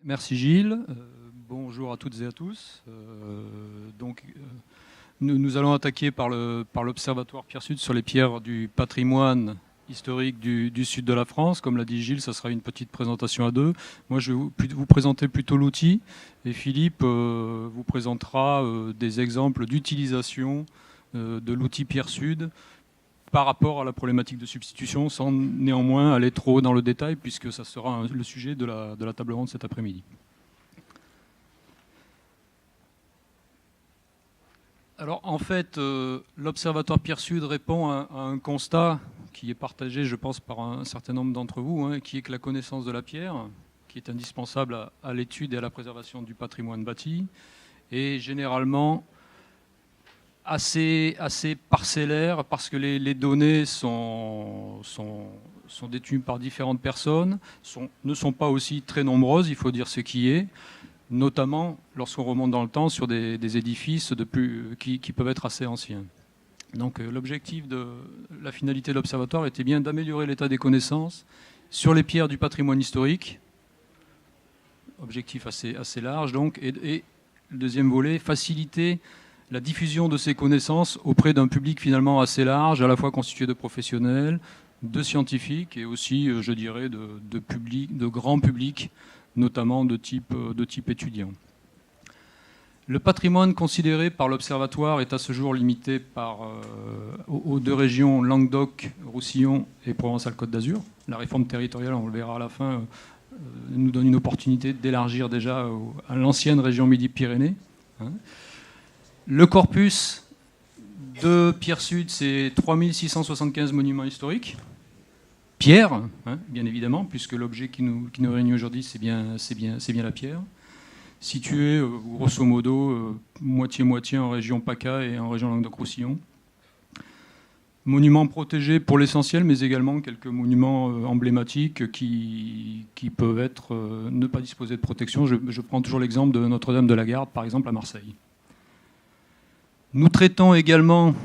Merci Gilles. Bonjour à toutes et à tous. Nous allons attaquer par l'Observatoire Pierre Sud sur les pierres du patrimoine historique du sud de la France. Comme l'a dit Gilles, ça sera une petite présentation à deux. Moi, je vais vous présenter plutôt l'outil et Philippe vous présentera des exemples d'utilisation de l'outil Pierre Sud par rapport à la problématique de substitution, sans néanmoins aller trop dans le détail, puisque ça sera le sujet de la table ronde cet après-midi. Alors en fait, l'Observatoire Pierre Sud répond à un constat qui est partagé, je pense, par un certain nombre d'entre vous, qui est que la connaissance de la pierre, qui est indispensable à l'étude et à la préservation du patrimoine bâti, est généralement assez parcellaire parce que les données sont détenues par différentes personnes, ne sont pas aussi très nombreuses, il faut dire ce qui est, notamment lorsqu'on remonte dans le temps sur des édifices qui peuvent être assez anciens. Donc l'objectif de la finalité de l'Observatoire était bien d'améliorer l'état des connaissances sur les pierres du patrimoine historique, objectif assez large donc, et le deuxième volet, faciliter la diffusion de ces connaissances auprès d'un public finalement assez large, à la fois constitué de professionnels, de scientifiques et aussi, je dirais, de grands publics, notamment de type étudiant. Le patrimoine considéré par l'Observatoire est à ce jour limité aux deux régions Languedoc, Roussillon et Provence-Alpes-Côte d'Azur. La réforme territoriale, on le verra à la fin, nous donne une opportunité d'élargir déjà à l'ancienne région Midi-Pyrénées. Le corpus de Pierre Sud, c'est 3675 monuments historiques. Pierre, bien évidemment, puisque l'objet qui nous réunit aujourd'hui, c'est bien la pierre. Situé, grosso modo, moitié-moitié en région PACA et en région Languedoc-Roussillon. Monuments protégés pour l'essentiel, mais également quelques monuments emblématiques qui peuvent ne pas disposer de protection. Je prends toujours l'exemple de Notre-Dame de la Garde, par exemple, à Marseille. Nous traitons également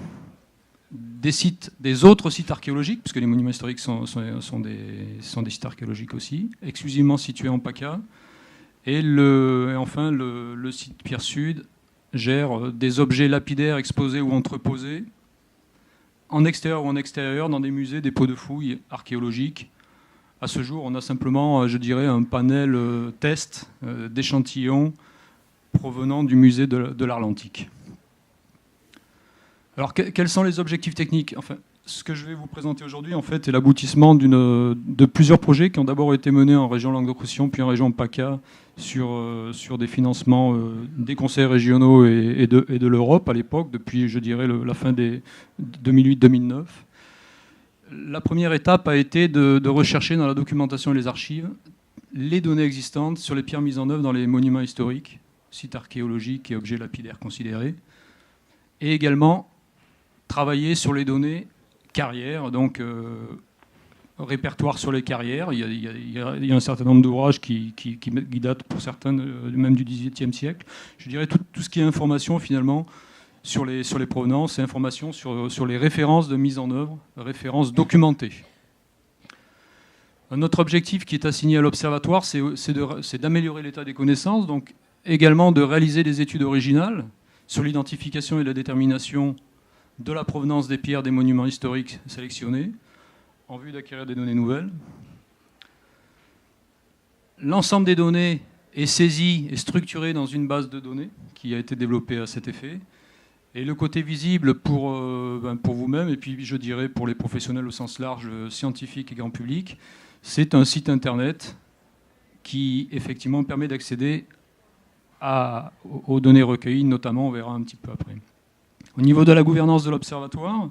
des autres sites archéologiques, puisque les monuments historiques sont des sites archéologiques aussi, exclusivement situés en PACA. Et enfin, le site Pierre Sud gère des objets lapidaires exposés ou entreposés, en extérieur ou en extérieur, dans des musées, des pots de fouilles archéologiques. À ce jour, on a simplement, je dirais, un panel test d'échantillons provenant du musée de l'art antique. Alors, quels sont les objectifs techniques ? Enfin, ce que je vais vous présenter aujourd'hui, en fait, est l'aboutissement de plusieurs projets qui ont d'abord été menés en région Languedoc-Roussillon, puis en région PACA, sur des financements des conseils régionaux et de l'Europe à l'époque, depuis, je dirais, la fin des 2008-2009. La première étape a été de rechercher dans la documentation et les archives les données existantes sur les pierres mises en œuvre dans les monuments historiques, sites archéologiques et objets lapidaires considérés, et également travailler sur les données carrières, donc répertoire sur les carrières. Il y a un certain nombre d'ouvrages qui datent pour certains même du XVIIIe siècle. Je dirais tout ce qui est information finalement sur les provenances et information sur les références de mise en œuvre, références documentées. Un autre objectif qui est assigné à l'Observatoire, c'est d'améliorer l'état des connaissances, donc également de réaliser des études originales sur l'identification et la détermination de la provenance des pierres des monuments historiques sélectionnés, en vue d'acquérir des données nouvelles. L'ensemble des données est saisi et structuré dans une base de données qui a été développée à cet effet. Et le côté visible pour vous-même, et puis je dirais pour les professionnels au sens large, scientifiques et grand public, c'est un site internet qui effectivement permet d'accéder aux données recueillies, notamment, on verra un petit peu après. Au niveau de la gouvernance de l'Observatoire,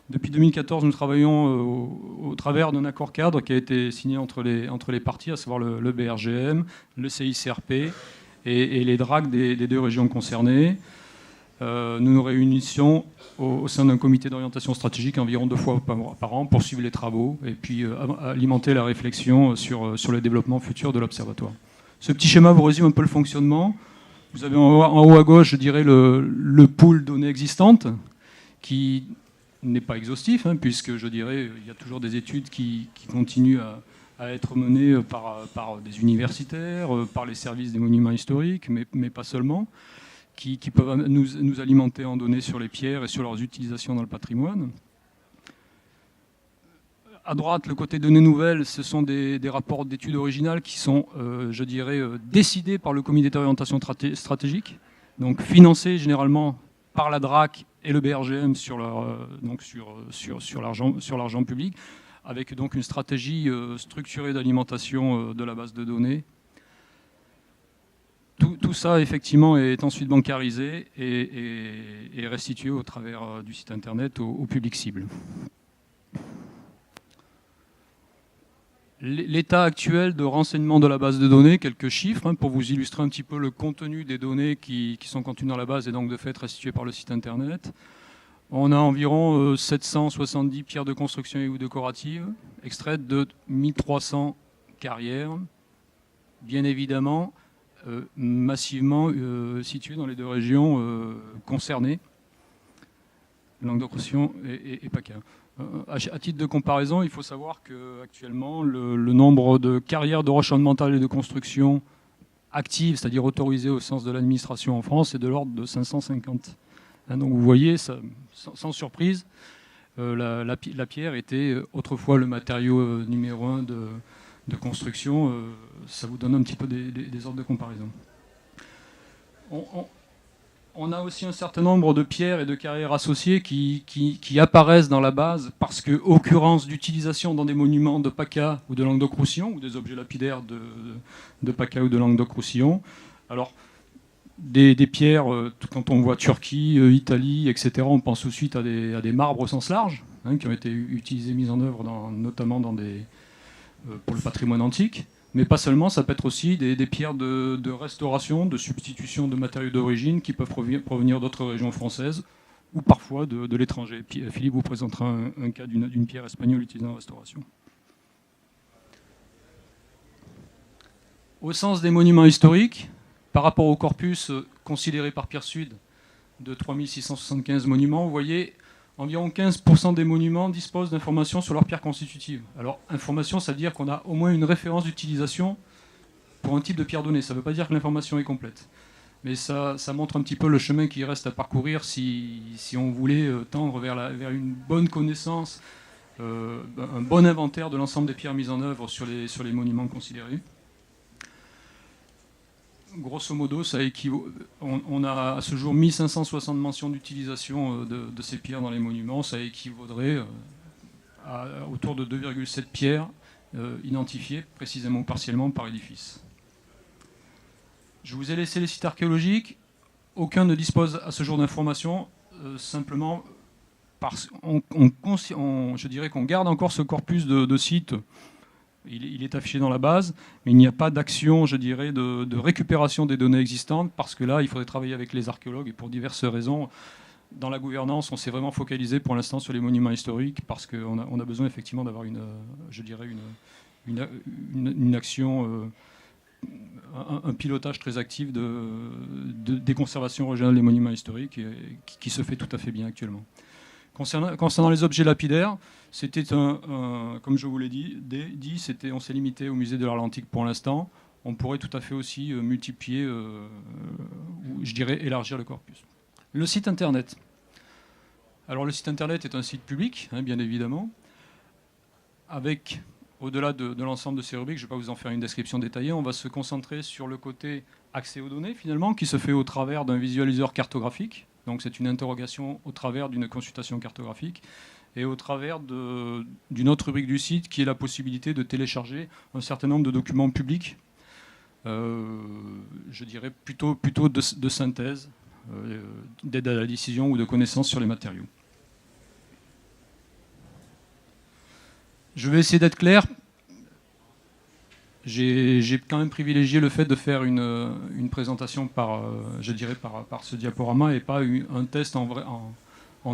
depuis 2014, nous travaillons au travers d'un accord cadre qui a été signé entre les parties, à savoir le BRGM, le CICRP et les DRAC des deux régions concernées. Nous nous réunissons au sein d'un comité d'orientation stratégique environ 2 fois par an pour suivre les travaux et puis alimenter la réflexion sur le développement futur de l'Observatoire. Ce petit schéma vous résume un peu le fonctionnement. Vous avez en haut à gauche, je dirais, le pool données existantes, qui n'est pas exhaustif, puisque, je dirais, il y a toujours des études qui continuent à être menée par des universitaires, par les services des monuments historiques, mais pas seulement, qui peuvent nous alimenter en données sur les pierres et sur leurs utilisations dans le patrimoine. À droite, le côté données nouvelles, ce sont des rapports d'études originales qui sont, je dirais, décidés par le comité d'orientation stratégique, donc financés généralement par la DRAC et le BRGM sur l'argent public, avec donc une stratégie structurée d'alimentation de la base de données. Tout ça, effectivement, est ensuite bancarisé et restitué au travers du site internet au public cible. L'état actuel de renseignement de la base de données, quelques chiffres pour vous illustrer un petit peu le contenu des données qui sont contenues dans la base et donc de fait restituées par le site internet. On a environ 770 pierres de construction et ou décoratives, extraites de 1300 carrières, bien évidemment massivement situées dans les deux régions concernées, Languedoc-Roussillon et PACA. À titre de comparaison, il faut savoir qu'actuellement, le nombre de carrières de roches ornementales et de construction actives, c'est-à-dire autorisées au sens de l'administration en France, est de l'ordre de 550. Donc vous voyez, ça, sans surprise, la pierre était autrefois le matériau numéro 1 de construction. Ça vous donne un petit peu des ordres de comparaison. On a aussi un certain nombre de pierres et de carrières associées qui apparaissent dans la base parce que occurrence d'utilisation dans des monuments de PACA ou de Languedoc-Roussillon ou des objets lapidaires de PACA ou de Languedoc-Roussillon. Alors, des pierres, quand on voit Turquie, Italie, etc., on pense tout de suite à des marbres au sens large, qui ont été utilisés, mis en œuvre notamment pour le patrimoine antique. Mais pas seulement, ça peut être aussi des pierres de restauration, de substitution de matériaux d'origine qui peuvent provenir d'autres régions françaises ou parfois de l'étranger. Philippe vous présentera un cas d'une pierre espagnole utilisée en restauration. Au sens des monuments historiques, par rapport au corpus considéré par Pierre Sud de 3675 monuments, vous voyez, environ 15% des monuments disposent d'informations sur leurs pierres constitutives. Alors, information, ça veut dire qu'on a au moins une référence d'utilisation pour un type de pierre donnée. Ça ne veut pas dire que l'information est complète. Mais ça montre un petit peu le chemin qui reste à parcourir si on voulait tendre vers une bonne connaissance, un bon inventaire de l'ensemble des pierres mises en œuvre sur les monuments considérés. Grosso modo, ça équivaut. On a à ce jour 1560 mentions d'utilisation de ces pierres dans les monuments. Ça équivaudrait à autour de 2,7 pierres identifiées précisément ou partiellement par édifice. Je vous ai laissé les sites archéologiques. Aucun ne dispose à ce jour d'informations, simplement parce je dirais qu'on garde encore ce corpus de sites. Il est affiché dans la base, mais il n'y a pas d'action, je dirais, de récupération des données existantes, parce que là, il faudrait travailler avec les archéologues, et pour diverses raisons. Dans la gouvernance, on s'est vraiment focalisé pour l'instant sur les monuments historiques, parce qu'on a besoin effectivement d'avoir une action, un pilotage très actif des conservations régionales des monuments historiques, qui se fait tout à fait bien actuellement. Concernant les objets lapidaires, c'était comme je vous l'ai dit, on s'est limité au musée de l'art antique pour l'instant. On pourrait tout à fait aussi multiplier, ou je dirais élargir le corpus. Le site internet. Alors le site internet est un site public, bien évidemment, avec, au-delà de l'ensemble de ces rubriques, je ne vais pas vous en faire une description détaillée, on va se concentrer sur le côté accès aux données, finalement, qui se fait au travers d'un visualiseur cartographique. Donc c'est une interrogation au travers d'une consultation cartographique et au travers d'une autre rubrique du site qui est la possibilité de télécharger un certain nombre de documents publics, je dirais plutôt de synthèse, d'aide à la décision ou de connaissances sur les matériaux. Je vais essayer d'être clair. J'ai quand même privilégié le fait de faire une présentation par ce diaporama et pas un test en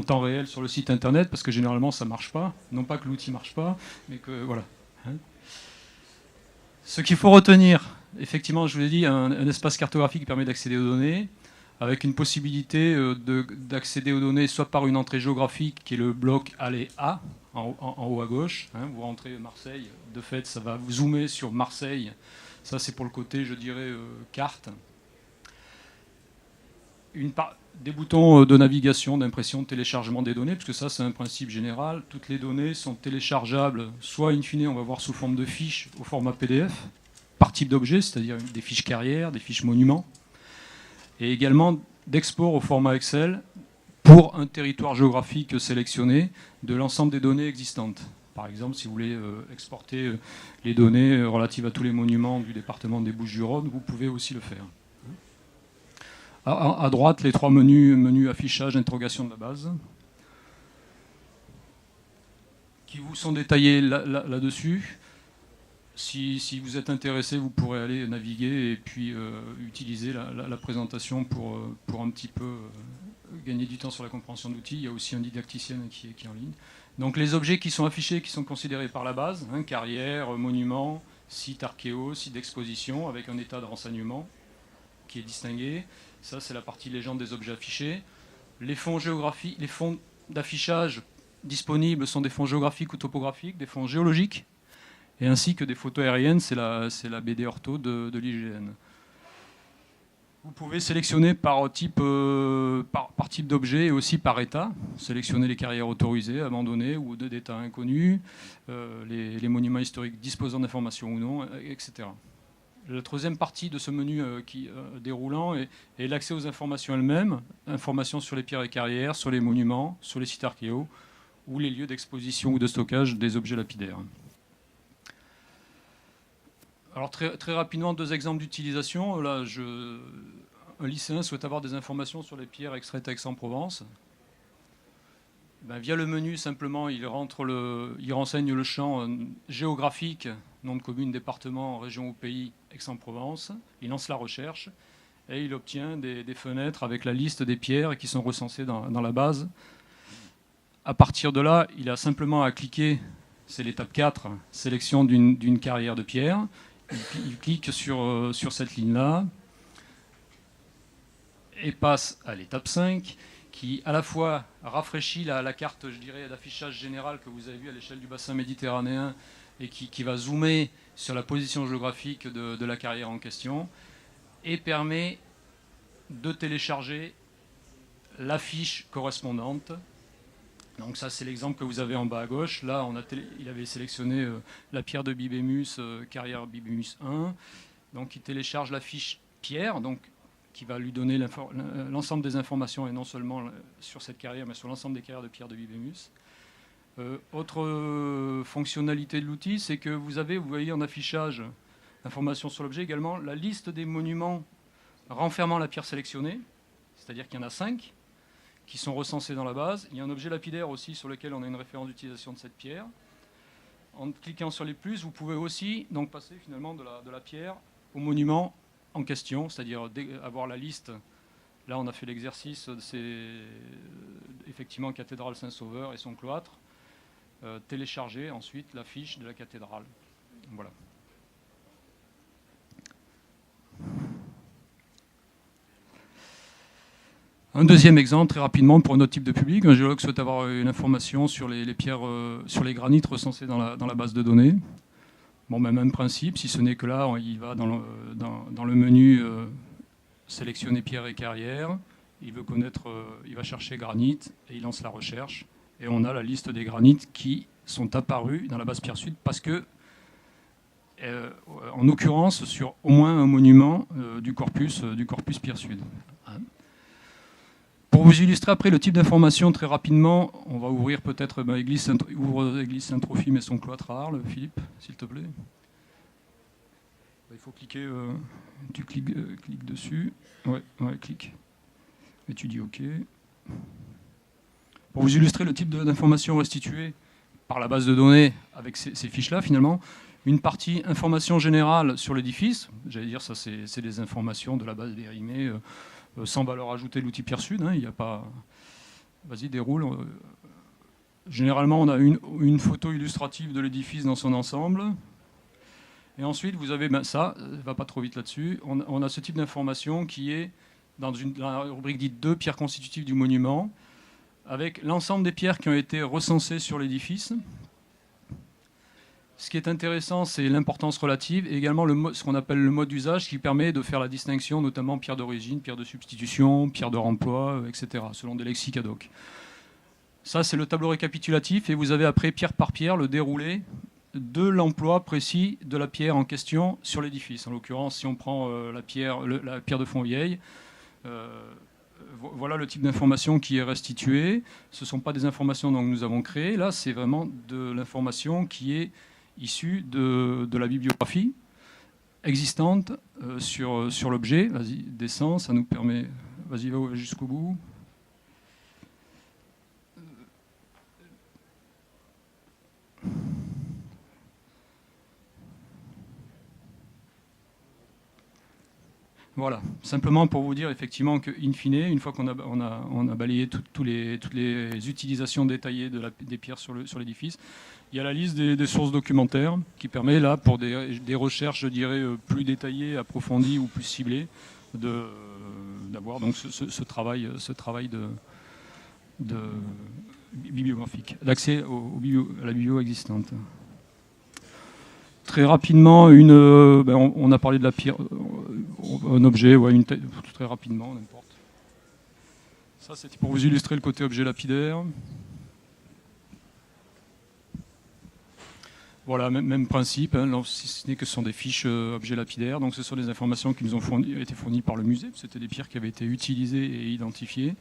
temps réel sur le site internet, parce que généralement ça ne marche pas. Non pas que l'outil ne marche pas, mais que voilà. Ce qu'il faut retenir, effectivement, je vous l'ai dit, un espace cartographique qui permet d'accéder aux données. avec une possibilité d'accéder aux données soit par une entrée géographique qui est le bloc aller A, en haut à gauche. Hein, vous rentrez Marseille, de fait ça va vous zoomer sur Marseille. Ça c'est pour le côté, je dirais, carte. Des boutons de navigation, d'impression, de téléchargement des données, parce que ça c'est un principe général. Toutes les données sont téléchargeables, soit in fine on va voir sous forme de fiches au format PDF, par type d'objet, c'est-à-dire des fiches carrières, des fiches monuments, et également d'export au format Excel pour un territoire géographique sélectionné de l'ensemble des données existantes. Par exemple, si vous voulez exporter les données relatives à tous les monuments du département des Bouches-du-Rhône, vous pouvez aussi le faire. À droite, les trois menus affichage, interrogation de la base, qui vous sont détaillés là-dessus. Si vous êtes intéressé, vous pourrez aller naviguer et puis utiliser la présentation pour un petit peu gagner du temps sur la compréhension de l'outil. Il y a aussi un didacticien qui est en ligne. Donc les objets qui sont affichés, qui sont considérés par la base, hein, carrière, monument, site archéo, site d'exposition, avec un état de renseignement qui est distingué. Ça, c'est la partie légende des objets affichés. Les fonds géographiques, les fonds d'affichage disponibles sont des fonds géographiques ou topographiques, des fonds géologiques, et ainsi que des photos aériennes, c'est la BD Ortho de l'IGN. Vous pouvez sélectionner par type d'objet et aussi par état. Sélectionner les carrières autorisées, abandonnées ou d'état inconnu, les monuments historiques disposant d'informations ou non, etc. La troisième partie de ce menu déroulant est l'accès aux informations elles-mêmes, informations sur les pierres et carrières, sur les monuments, sur les sites archéo ou les lieux d'exposition ou de stockage des objets lapidaires. Alors très rapidement, deux exemples d'utilisation. Là, un lycéen souhaite avoir des informations sur les pierres extraites à Aix-en-Provence. Via le menu, simplement, il renseigne le champ géographique, nom de commune, département, région ou pays, Aix-en-Provence. Il lance la recherche et il obtient des fenêtres avec la liste des pierres qui sont recensées dans la base. À partir de là, il a simplement à cliquer, c'est l'étape 4, sélection d'une carrière de pierre. Il clique sur cette ligne-là et passe à l'étape 5, qui à la fois rafraîchit la carte, je dirais, d'affichage général que vous avez vu à l'échelle du bassin méditerranéen et qui va zoomer sur la position géographique de la carrière en question et permet de télécharger la fiche correspondante. Donc ça, c'est l'exemple que vous avez en bas à gauche. Là, il avait sélectionné la pierre de Bibémus, carrière Bibémus 1. Donc il télécharge la fiche pierre, donc qui va lui donner l'ensemble des informations, et non seulement sur cette carrière, mais sur l'ensemble des carrières de pierre de Bibémus. Autre fonctionnalité de l'outil, c'est que vous voyez en affichage, information sur l'objet également, la liste des monuments renfermant la pierre sélectionnée, c'est-à-dire qu'il y en a 5 qui sont recensés dans la base. Il y a un objet lapidaire aussi sur lequel on a une référence d'utilisation de cette pierre. En cliquant sur les plus, vous pouvez aussi donc passer finalement de la pierre au monument en question, c'est-à-dire avoir la liste. Là, on a fait l'exercice, c'est effectivement cathédrale Saint-Sauveur et son cloître. Télécharger ensuite la fiche de la cathédrale. Voilà. Un deuxième exemple, très rapidement, pour un autre type de public. Un géologue souhaite avoir une information sur les pierres, sur les granites recensés dans la base de données. Bon, même principe, si ce n'est que là, il va dans le menu sélectionner pierres et carrières. Il veut connaître, il va chercher granit et il lance la recherche. Et on a la liste des granites qui sont apparus dans la base Pierre Sud parce que, en occurrence, sur au moins un monument du corpus Pierre Sud. Pour vous illustrer après le type d'information très rapidement, on va ouvrir peut-être l'église Saint-Trophime et son cloître à Arles, Philippe, s'il te plaît. Il faut cliquer, tu cliques dessus. Ouais, clique. Et tu dis OK. Pour vous illustrer le type d'information restituée par la base de données avec ces fiches-là, finalement, une partie information générale sur l'édifice, j'allais dire ça c'est des informations de la base Vérimée, sans valeur ajoutée de l'outil Pierre Sud, hein, il n'y a pas... Vas-y, déroule. Généralement, on a une photo illustrative de l'édifice dans son ensemble. Et ensuite, vous avez ça, ne va pas trop vite là-dessus, on a ce type d'information qui est dans la rubrique dite 2, pierres constitutives du monument, avec l'ensemble des pierres qui ont été recensées sur l'édifice. Ce qui est intéressant, c'est l'importance relative et également ce qu'on appelle le mode d'usage qui permet de faire la distinction, notamment pierre d'origine, pierre de substitution, pierre de remploi, etc., selon des lexiques ad hoc. Ça, c'est le tableau récapitulatif et vous avez après, pierre par pierre, le déroulé de l'emploi précis de la pierre en question sur l'édifice. En l'occurrence, si on prend la pierre de Fontvieille, voilà le type d'information qui est restituée. Ce ne sont pas des informations que nous avons créées. Là, c'est vraiment de l'information qui est issue de la bibliographie existante sur l'objet. Vas-y, descends, ça nous permet... Vas-y, va jusqu'au bout. Voilà, simplement pour vous dire effectivement qu'in fine, une fois qu'on a balayé toutes les utilisations détaillées des pierres sur l'édifice, il y a la liste des sources documentaires qui permet là, pour des recherches, je dirais, plus détaillées, approfondies ou plus ciblées, d'avoir donc ce travail de bibliographique, d'accès à la biblio existante. Très rapidement, on a parlé de la pierre, un objet, ouais, très rapidement, n'importe. Ça, c'était pour vous illustrer le côté objet lapidaire. Voilà, même principe, hein, si ce n'est que ce sont des fiches objets lapidaires. Donc, ce sont des informations qui nous ont été fournies par le musée. C'était des pierres qui avaient été utilisées et identifiées.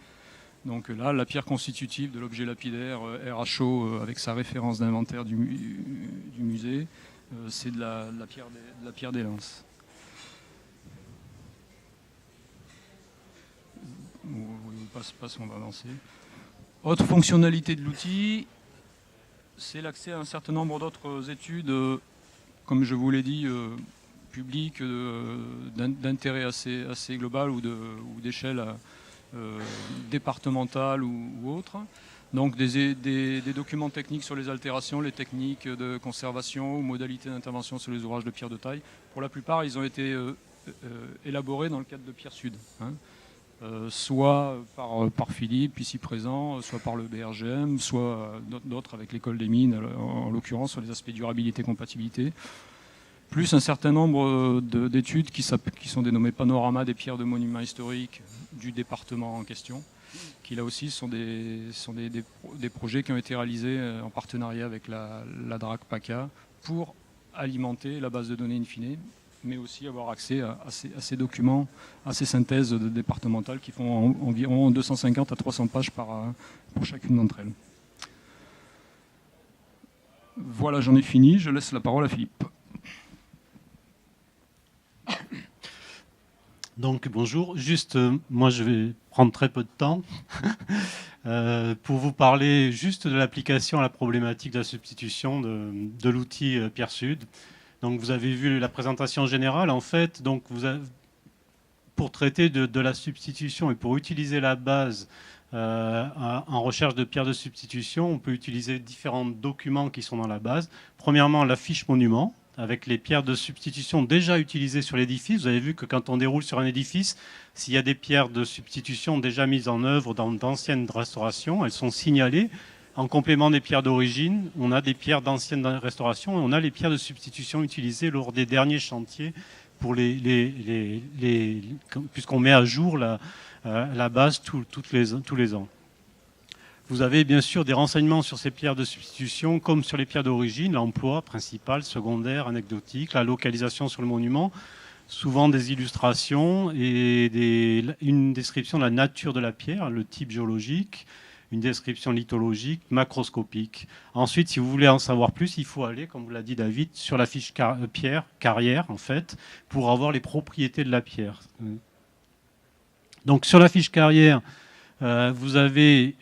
Donc là, la pierre constitutive de l'objet lapidaire RHO avec sa référence d'inventaire du musée. C'est de la pierre des lances. On va avancer. Autre fonctionnalité de l'outil, c'est l'accès à un certain nombre d'autres études, comme je vous l'ai dit, publiques, d'intérêt assez global ou d'échelle départementale ou autre. Donc des documents techniques sur les altérations, les techniques de conservation ou modalités d'intervention sur les ouvrages de pierre de taille. Pour la plupart, ils ont été élaborés dans le cadre de Pierre Sud, hein. Soit par Philippe, ici présent, soit par le BRGM, soit d'autres avec l'école des mines, en l'occurrence sur les aspects durabilité, compatibilité. Plus un certain nombre d'études qui sont dénommées Panorama des pierres de monuments historiques du département en question, qui là aussi sont des projets qui ont été réalisés en partenariat avec la DRAC PACA pour alimenter la base de données in fine, mais aussi avoir accès à ces documents, à ces synthèses départementales qui font environ 250 à 300 pages pour chacune d'entre elles. Voilà, j'en ai fini, je laisse la parole à Philippe. Donc bonjour, juste moi je vais prendre très peu de temps pour vous parler juste de l'application à la problématique de la substitution de l'outil Pierre Sud. Donc vous avez vu la présentation générale en fait, donc pour traiter de la substitution et pour utiliser la base en recherche de pierres de substitution, on peut utiliser différents documents qui sont dans la base. Premièrement, la fiche monument, avec les pierres de substitution déjà utilisées sur l'édifice. Vous avez vu que quand on déroule sur un édifice, s'il y a des pierres de substitution déjà mises en œuvre dans d'anciennes restaurations, elles sont signalées. En complément des pierres d'origine, on a des pierres d'anciennes restaurations et on a les pierres de substitution utilisées lors des derniers chantiers pour puisqu'on met à jour la base tous les ans. Vous avez bien sûr des renseignements sur ces pierres de substitution, comme sur les pierres d'origine, l'emploi principal, secondaire, anecdotique, la localisation sur le monument, souvent des illustrations et une description de la nature de la pierre, le type géologique, une description lithologique, macroscopique. Ensuite, si vous voulez en savoir plus, il faut aller, comme vous l'a dit David, sur la fiche pierre, carrière, en fait, pour avoir les propriétés de la pierre. Donc, sur la fiche carrière, vous avez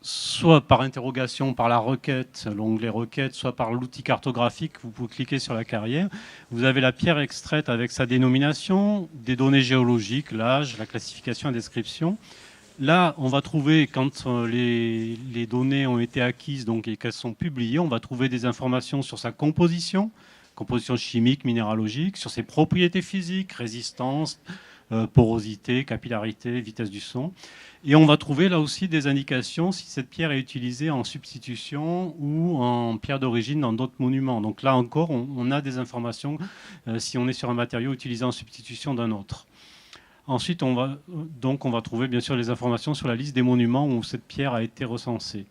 soit par interrogation, par la requête, l'onglet requête, soit par l'outil cartographique, vous pouvez cliquer sur la carrière. Vous avez la pierre extraite avec sa dénomination, des données géologiques, l'âge, la classification et description. Là, on va trouver, quand les données ont été acquises donc, et qu'elles sont publiées, on va trouver des informations sur sa composition chimique, minéralogique, sur ses propriétés physiques, résistance, porosité, capillarité, vitesse du son. Et on va trouver là aussi des indications si cette pierre est utilisée en substitution ou en pierre d'origine dans d'autres monuments. Donc là encore, on a des informations si on est sur un matériau utilisé en substitution d'un autre. Ensuite, on va trouver bien sûr les informations sur la liste des monuments où cette pierre a été recensée.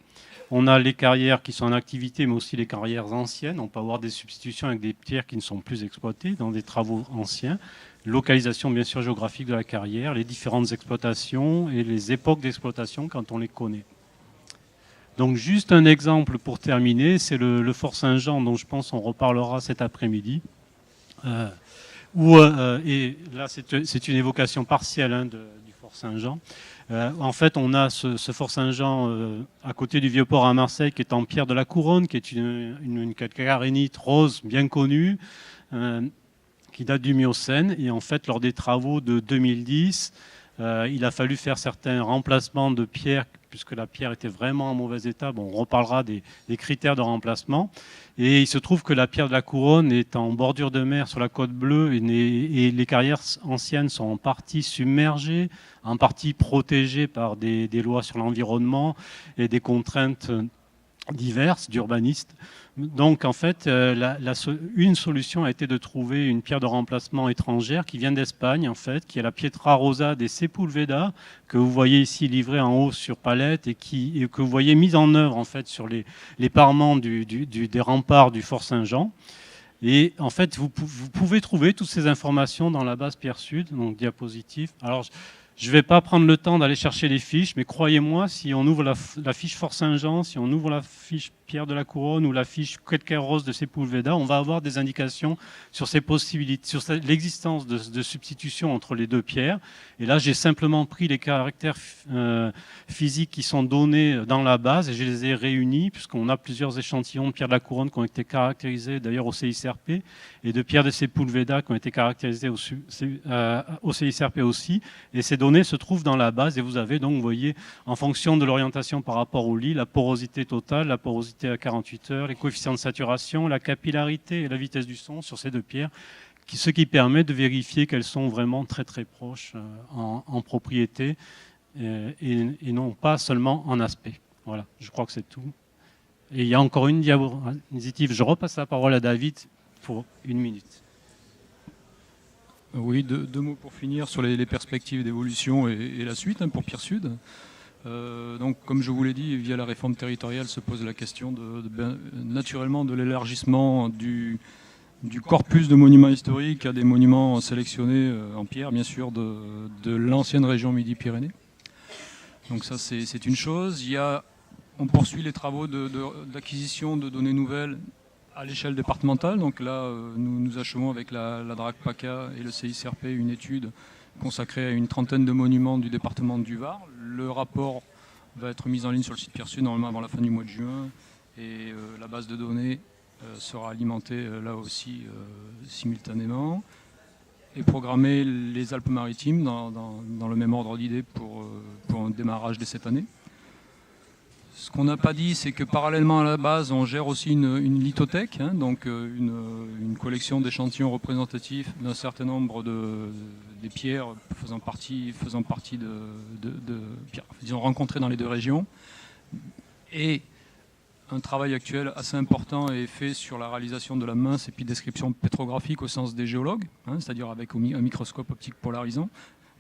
On a les carrières qui sont en activité, mais aussi les carrières anciennes. On peut avoir des substitutions avec des pierres qui ne sont plus exploitées dans des travaux anciens. Localisation, bien sûr, géographique de la carrière, les différentes exploitations et les époques d'exploitation quand on les connaît. Donc, juste un exemple pour terminer, c'est le Fort Saint-Jean, dont je pense on reparlera cet après-midi. Et là, c'est une évocation partielle du Fort Saint-Jean. En fait, on a ce Fort Saint-Jean à côté du Vieux-Port à Marseille, qui est en pierre de la Couronne, qui est une calcarénite rose bien connue, qui date du Miocène. Et en fait, lors des travaux de 2010, il a fallu faire certains remplacements de pierres, puisque la pierre était vraiment en mauvais état. Bon, on reparlera des critères de remplacement. Et il se trouve que la pierre de la Couronne est en bordure de mer sur la côte bleue et les carrières anciennes sont en partie submergées, en partie protégées par des lois sur l'environnement et des contraintes diverses d'urbanistes. Donc en fait, une solution a été de trouver une pierre de remplacement étrangère qui vient d'Espagne, en fait, qui est la Pietra Rosa de Sepúlveda, que vous voyez ici livrée en haut sur palette et que vous voyez mise en œuvre en fait sur les parements des remparts du Fort Saint-Jean. Et en fait, vous pouvez trouver toutes ces informations dans la base Pierre Sud, donc diapositive. Alors, je ne vais pas prendre le temps d'aller chercher les fiches, mais croyez-moi, si on ouvre la fiche Fort Saint-Jean, si on ouvre la fiche Pierre de la Couronne ou la fiche calcaire rose de Sepúlveda, on va avoir des indications sur ces possibilités, sur l'existence de substitution entre les deux pierres. Et là, j'ai simplement pris les caractères physiques qui sont donnés dans la base et je les ai réunis, puisqu'on a plusieurs échantillons de Pierre de la Couronne qui ont été caractérisés d'ailleurs au CICRP et de Pierre de Sepúlveda qui ont été caractérisés au CICRP aussi. Et ces données se trouvent dans la base et vous avez donc, vous voyez, en fonction de l'orientation par rapport au lit, la porosité totale, la porosité à 48 heures, les coefficients de saturation, la capillarité et la vitesse du son sur ces deux pierres, ce qui permet de vérifier qu'elles sont vraiment très très proches en propriété et non pas seulement en aspect. Voilà, je crois que c'est tout. Et il y a encore une diapositive. Je repasse la parole à David pour 1 minute. Oui, deux mots pour finir sur les perspectives d'évolution et la suite pour Pierre Sud. Donc, comme je vous l'ai dit, via la réforme territoriale se pose la question naturellement de l'élargissement du corpus de monuments historiques à des monuments sélectionnés en pierre, bien sûr, de l'ancienne région Midi-Pyrénées. Donc ça, c'est une chose. On poursuit les travaux d'acquisition de données nouvelles à l'échelle départementale. Donc là, nous achevons avec la DRAC PACA et le CICRP une étude consacrée à une trentaine de monuments du département du Var. Le rapport va être mis en ligne sur le site Pierre Sud normalement avant la fin du mois de juin et la base de données sera alimentée là aussi simultanément et programmer les Alpes-Maritimes dans le même ordre d'idée pour un démarrage dès cette année. Ce qu'on n'a pas dit, c'est que parallèlement à la base, on gère aussi une lithothèque, donc une collection d'échantillons représentatifs d'un certain nombre des pierres faisant partie de pierres, disons, rencontrées dans les deux régions. Et un travail actuel assez important est fait sur la réalisation de la mince épidescription pétrographique au sens des géologues, c'est-à-dire avec un microscope optique polarisant.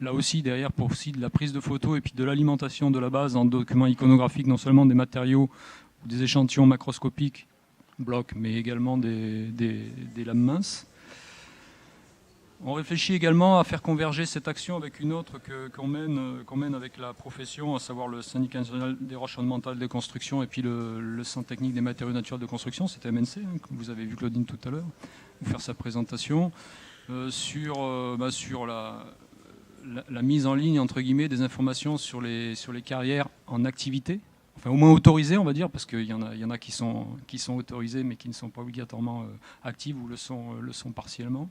Là aussi, derrière, pour aussi de la prise de photos et puis de l'alimentation de la base en documents iconographiques, non seulement des matériaux, des échantillons macroscopiques, blocs, mais également des lames minces. On réfléchit également à faire converger cette action avec une autre qu'on mène avec la profession, à savoir le Syndicat national des roches ornementales de construction et puis le Centre technique des matériaux naturels de construction, c'était MNC, que vous avez vu Claudine tout à l'heure, vous faire sa présentation, sur la mise en ligne, entre guillemets, des informations sur les carrières en activité, enfin au moins autorisées, on va dire, parce qu'il y en a qui sont autorisées mais qui ne sont pas obligatoirement actives ou le sont partiellement.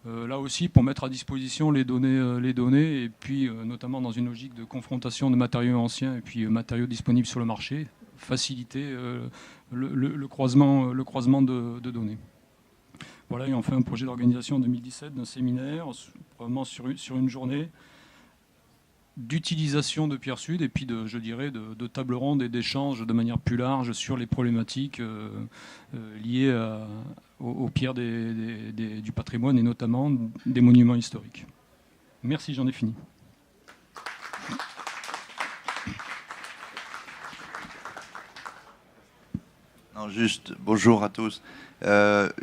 Là aussi, pour mettre à disposition les données et puis notamment dans une logique de confrontation de matériaux anciens et puis matériaux disponibles sur le marché, faciliter le croisement de données. voilà, et on fait un projet d'organisation en 2017 d'un séminaire, vraiment sur une journée, d'utilisation de Pierre Sud et puis je dirais de table ronde et d'échanges de manière plus large sur les problématiques liées aux pierres du patrimoine et notamment des monuments historiques. Merci, j'en ai fini. Non, juste, bonjour à tous.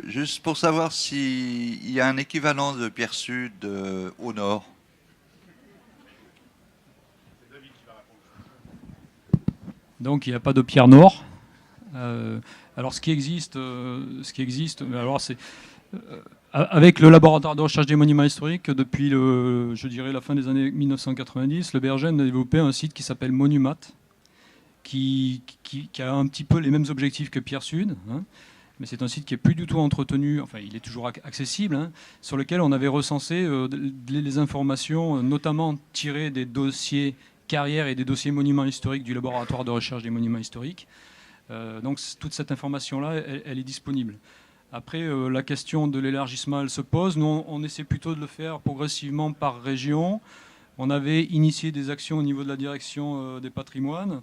Juste pour savoir s'il y a un équivalent de Pierre Sud au nord. Donc il n'y a pas de pierre noire. Alors ce qui existe, alors c'est avec le laboratoire de recherche des monuments historiques depuis je dirais la fin des années 1990, le BRGM a développé un site qui s'appelle Monumat, qui a un petit peu les mêmes objectifs que Pierre Sud, hein, mais c'est un site qui est plus du tout entretenu, enfin il est toujours accessible, hein, sur lequel on avait recensé les informations, notamment tirées des dossiers carrières et des dossiers monuments historiques du laboratoire de recherche des monuments historiques. Donc toute cette information-là, elle est disponible. Après, la question de l'élargissement, elle se pose. Nous, on essaie plutôt de le faire progressivement par région. On avait initié des actions au niveau de la direction des patrimoines.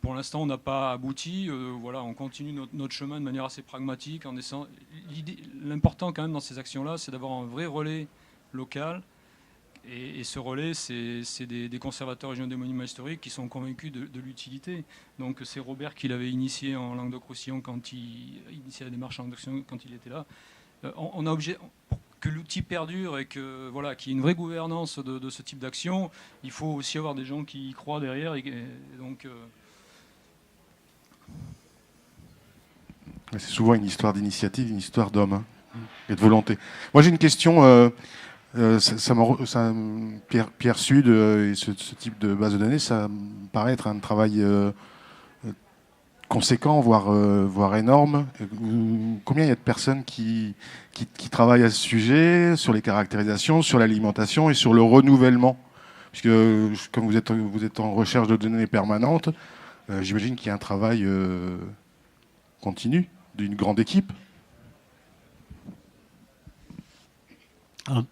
Pour l'instant, on n'a pas abouti. Voilà, on continue notre chemin de manière assez pragmatique. L'important quand même dans ces actions-là, c'est d'avoir un vrai relais local. Et ce relais, c'est des conservateurs régionaux des monuments historiques qui sont convaincus de l'utilité. Donc c'est Robert qui l'avait initié en Languedoc-Roussillon quand il initiait la démarche en Languedoc-Roussillon quand il était là. On a obligé que l'outil perdure et que voilà, qu'il y ait une vraie gouvernance de ce type d'action. Il faut aussi avoir des gens qui y croient derrière. Et donc, c'est souvent une histoire d'initiative, une histoire d'homme, hein, et de volonté. Moi, j'ai une question. Pierre Sud et ce type de base de données, ça me paraît être un travail conséquent, voire énorme. Combien il y a de personnes qui travaillent à ce sujet, sur les caractérisations, sur l'alimentation et sur le renouvellement? Puisque comme vous êtes en recherche de données permanentes, j'imagine qu'il y a un travail continu d'une grande équipe.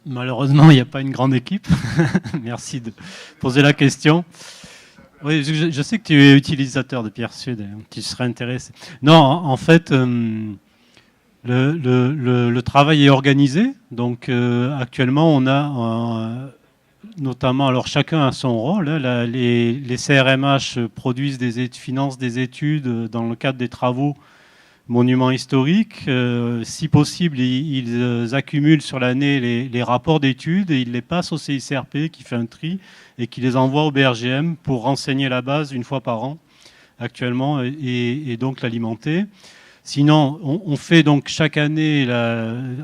Malheureusement, il n'y a pas une grande équipe. Merci de poser la question. Oui, je sais que tu es utilisateur de Pierre Sud, tu serais intéressé. Non, en fait, le travail est organisé. Donc, actuellement, on a notamment, alors chacun a son rôle. Hein, les CRMH financent des études dans le cadre des travaux monuments historiques. Si possible, ils accumulent sur l'année les rapports d'études et ils les passent au CICRP qui fait un tri et qui les envoie au BRGM pour renseigner la base une fois par an actuellement et donc l'alimenter. Sinon, on fait donc chaque année,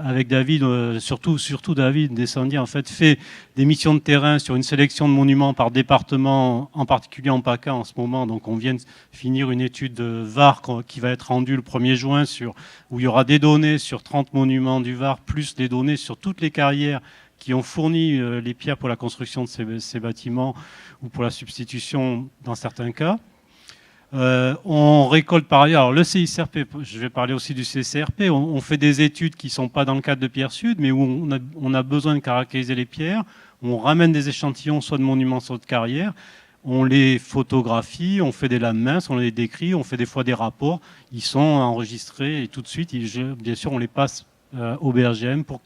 avec David, surtout David Descendier, en fait, fait des missions de terrain sur une sélection de monuments par département, en particulier en PACA en ce moment. Donc on vient de finir une étude de Var qui va être rendue le 1er juin, où il y aura des données sur 30 monuments du Var, plus des données sur toutes les carrières qui ont fourni les pierres pour la construction de ces bâtiments ou pour la substitution dans certains cas. On récolte par ailleurs, alors le CICRP, je vais parler aussi du CICRP, on fait des études qui ne sont pas dans le cadre de Pierre Sud, mais où on a besoin de caractériser les pierres, on ramène des échantillons, soit de monuments, soit de carrières, on les photographie, on fait des lames minces, on les décrit, on fait des fois des rapports, ils sont enregistrés et tout de suite, bien sûr, on les passe au BRGM pour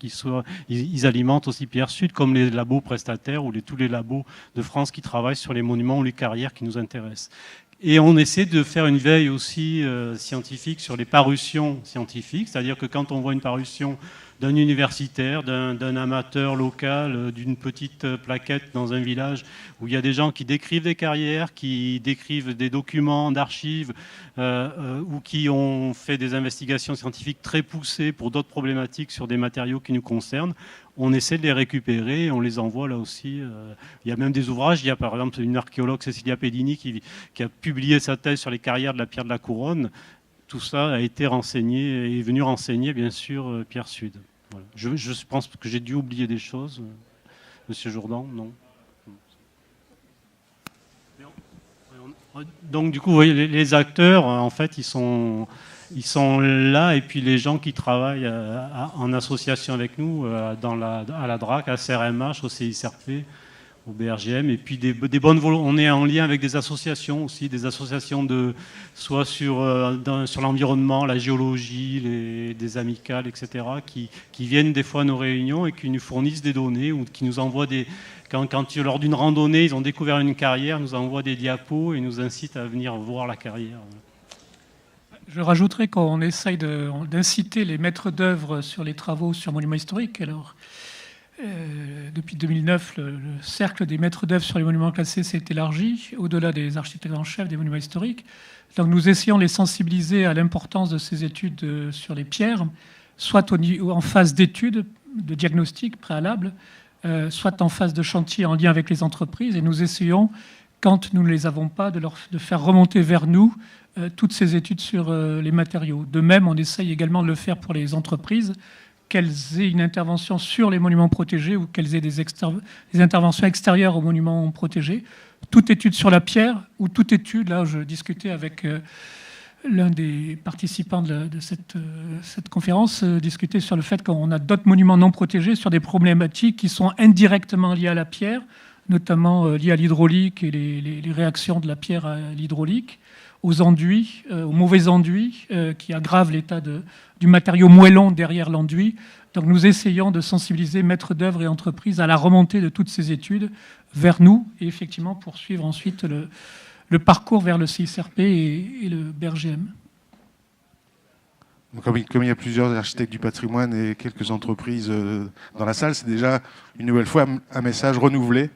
ils alimentent aussi Pierre Sud, comme les labos prestataires ou tous les labos de France qui travaillent sur les monuments ou les carrières qui nous intéressent. Et on essaie de faire une veille aussi scientifique sur les parutions scientifiques, c'est-à-dire que quand on voit une parution d'un universitaire, d'un amateur local, d'une petite plaquette dans un village où il y a des gens qui décrivent des carrières, qui décrivent des documents d'archives ou qui ont fait des investigations scientifiques très poussées pour d'autres problématiques sur des matériaux qui nous concernent, on essaie de les récupérer et on les envoie là aussi. Il y a même des ouvrages. Il y a par exemple une archéologue, Cecilia Pedini, qui a publié sa thèse sur les carrières de la pierre de la Couronne. Tout ça a été renseigné et est venu renseigner, bien sûr, Pierre Sud. Voilà. Je pense que j'ai dû oublier des choses. Monsieur Jourdan, non. Donc, du coup, vous voyez, les acteurs, en fait, ils sont ils sont là, et puis les gens qui travaillent en association avec nous, à la DRAC, à CRMH, au CICRP, au BRGM, et puis des bonnes volontés. On est en lien avec des associations aussi, des associations soit sur l'environnement, la géologie, des amicales, etc., qui viennent des fois à nos réunions et qui nous fournissent des données ou qui nous envoient quand lors d'une randonnée, ils ont découvert une carrière, nous envoient des diapos et nous incitent à venir voir la carrière. Je rajouterais qu'on essaye d'inciter les maîtres d'œuvre sur les travaux sur monuments historiques. Alors, depuis 2009, le cercle des maîtres d'œuvre sur les monuments classés s'est élargi, au-delà des architectes en chef des monuments historiques. Donc nous essayons de les sensibiliser à l'importance de ces études sur les pierres, soit en phase d'études, de diagnostic préalable, soit en phase de chantier en lien avec les entreprises. Et nous essayons, quand nous ne les avons pas, de faire remonter vers nous toutes ces études sur les matériaux. De même, on essaye également de le faire pour les entreprises, qu'elles aient une intervention sur les monuments protégés ou qu'elles aient des interventions extérieures aux monuments protégés. Toute étude sur la pierre ou toute étude, là je discutais avec l'un des participants de cette conférence, discutait sur le fait qu'on a d'autres monuments non protégés sur des problématiques qui sont indirectement liées à la pierre, notamment liées à l'hydraulique et les réactions de la pierre à l'hydraulique, aux enduits, aux mauvais enduits qui aggravent l'état du matériau moellon derrière l'enduit. Donc nous essayons de sensibiliser maîtres d'œuvre et entreprises à la remontée de toutes ces études vers nous et effectivement poursuivre ensuite le parcours vers le CICRP et le BRGM. Comme il y a plusieurs architectes du patrimoine et quelques entreprises dans la salle, c'est déjà une nouvelle fois un message renouvelé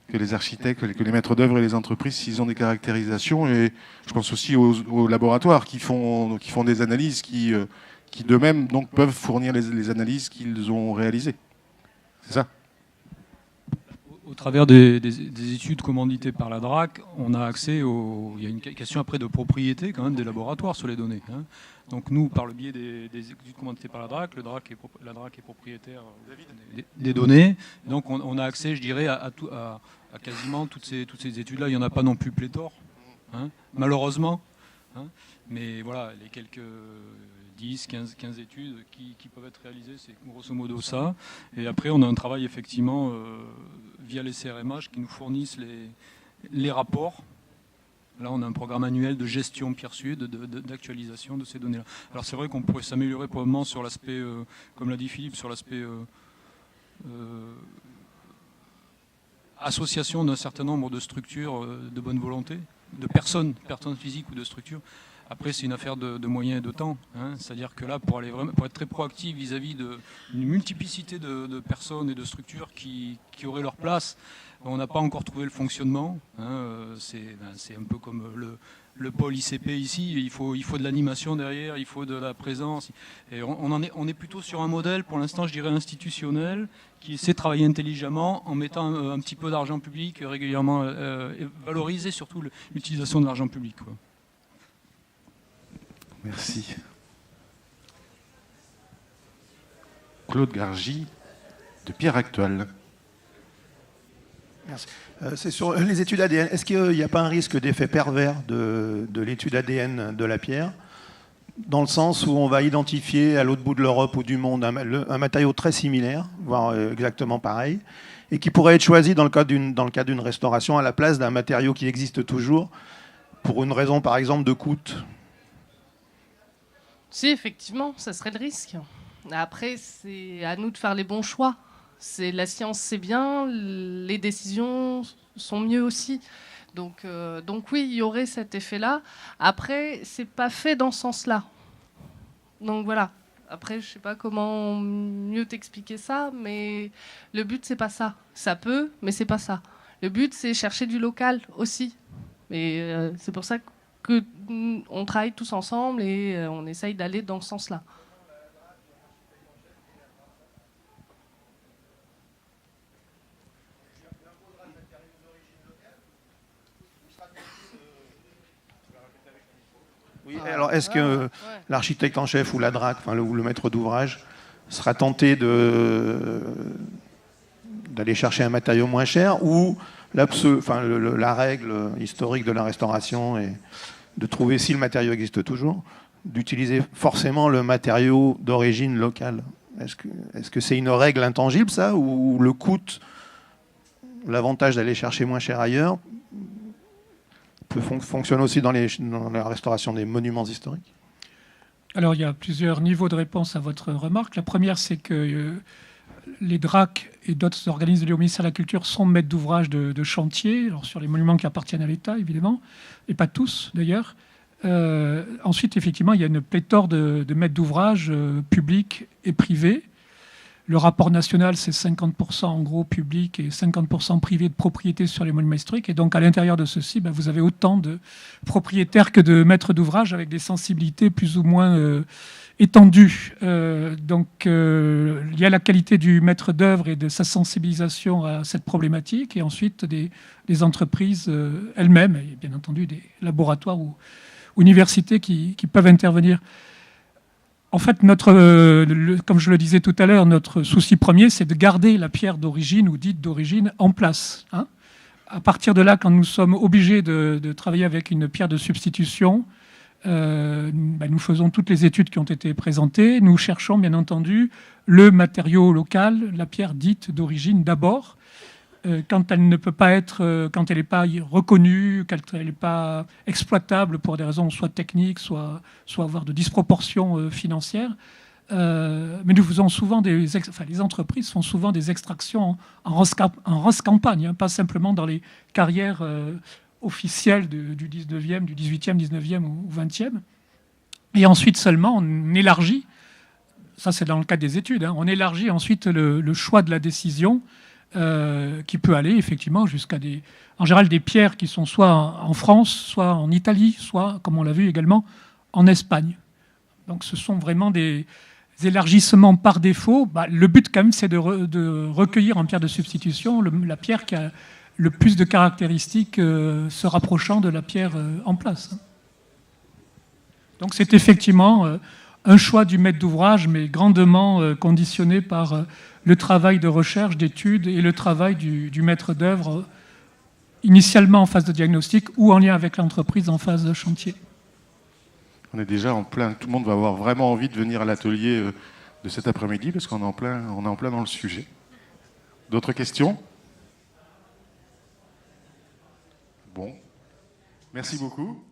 que les architectes, que les maîtres d'œuvre et les entreprises, s'ils ont des caractérisations, et je pense aussi aux laboratoires qui font des analyses, qui d'eux-mêmes donc peuvent fournir les analyses qu'ils ont réalisées. C'est ça ? Au travers des études commanditées par la DRAC, on a accès il y a une question après de propriété quand même des laboratoires sur les données. Hein. Donc nous, par le biais des études commanditées par la DRAC la DRAC est propriétaire des données. Donc on a accès, je dirais, à quasiment toutes ces études-là. Il n'y en a pas non plus pléthore, hein, malheureusement. Hein. Mais voilà, les quelques 10, 15 études qui peuvent être réalisées, c'est grosso modo ça. Et après, on a un travail effectivement via les CRMH qui nous fournissent les rapports. Là, on a un programme annuel de gestion Pierre Sud, d'actualisation de ces données-là. Alors c'est vrai qu'on pourrait s'améliorer probablement sur l'aspect, comme l'a dit Philippe, sur l'aspect association d'un certain nombre de structures de bonne volonté, de personnes physiques ou de structures. Après, c'est une affaire de moyens et de temps. Hein. C'est-à-dire que là, pour être très proactif vis-à-vis d'une multiplicité de personnes et de structures qui auraient leur place, on n'a pas encore trouvé le fonctionnement. Hein. C'est un peu comme le pôle ICP ici. Il faut de l'animation derrière, il faut de la présence. Et on est plutôt sur un modèle, pour l'instant, je dirais institutionnel, qui essaie de travailler intelligemment en mettant un petit peu d'argent public régulièrement et valoriser surtout l'utilisation de l'argent public, quoi. Merci. Claude Gargy, de Pierre Actuel. Merci. C'est sur les études ADN. Est-ce qu'il n'y a pas un risque d'effet pervers de l'étude ADN de la pierre, dans le sens où on va identifier à l'autre bout de l'Europe ou du monde un matériau très similaire, voire exactement pareil, et qui pourrait être choisi dans le cadre d'une restauration à la place d'un matériau qui existe toujours, pour une raison par exemple de coût? Si, effectivement, ça serait le risque. Après, c'est à nous de faire les bons choix. La science, c'est bien, les décisions sont mieux aussi. Donc oui, il y aurait cet effet-là. Après, c'est pas fait dans ce sens-là. Donc voilà. Après, je sais pas comment mieux t'expliquer ça, mais le but, c'est pas ça. Ça peut, mais c'est pas ça. Le but, c'est chercher du local aussi. Et c'est pour ça qu'on travaille tous ensemble et on essaye d'aller dans ce sens-là. Oui, alors est-ce que l'architecte en chef ou la DRAC, ou le maître d'ouvrage, sera tenté d'aller chercher un matériau moins cher, ou la règle historique de la restauration est de trouver, si le matériau existe toujours, d'utiliser forcément le matériau d'origine locale. Est-ce que c'est une règle intangible, ça, ou le coût, l'avantage d'aller chercher moins cher ailleurs, fonctionne aussi dans la restauration des monuments historiques? Alors, il y a plusieurs niveaux de réponse à votre remarque. La première, c'est que les DRAC et d'autres organismes liés au ministère de la Culture sont maîtres d'ouvrage de chantier, alors sur les monuments qui appartiennent à l'État, évidemment, et pas tous, d'ailleurs. Ensuite, effectivement, il y a une pléthore de maîtres d'ouvrage publics et privés. Le rapport national, c'est 50% en gros public et 50% privé de propriété sur les monuments historiques. Et donc, à l'intérieur de ceci, vous avez autant de propriétaires que de maîtres d'ouvrage avec des sensibilités plus ou moins étendues. Donc, il y a la qualité du maître d'œuvre et de sa sensibilisation à cette problématique. Et ensuite, des entreprises elles-mêmes, et bien entendu des laboratoires ou universités qui peuvent intervenir. En fait, comme je le disais tout à l'heure, notre souci premier, c'est de garder la pierre d'origine ou dite d'origine en place. Hein. À partir de là, quand nous sommes obligés de travailler avec une pierre de substitution, nous faisons toutes les études qui ont été présentées. Nous cherchons, bien entendu, le matériau local, la pierre dite d'origine d'abord. Quand elle ne peut pas être, quand elle n'est pas reconnue, quand elle n'est pas exploitable pour des raisons soit techniques, soit avoir de disproportions financières. Mais nous faisons souvent les entreprises font souvent des extractions en race campagne, hein, pas simplement dans les carrières officielles du 19e, du 18e, 19e ou 20e. Et ensuite seulement, on élargit, ça c'est dans le cadre des études, hein, on élargit ensuite le choix de la décision qui peut aller effectivement jusqu'à en général des pierres qui sont soit en France, soit en Italie, soit, comme on l'a vu également, en Espagne. Donc ce sont vraiment des élargissements par défaut. Le but quand même, c'est de recueillir en pierre de substitution la pierre qui a le plus de caractéristiques se rapprochant de la pierre en place. Donc c'est effectivement un choix du maître d'ouvrage, mais grandement conditionné par le travail de recherche, d'études et le travail du maître d'œuvre, initialement en phase de diagnostic ou en lien avec l'entreprise en phase de chantier. On est déjà en plein, tout le monde va avoir vraiment envie de venir à l'atelier de cet après-midi parce qu'on est en plein dans le sujet. D'autres questions? Bon, merci beaucoup.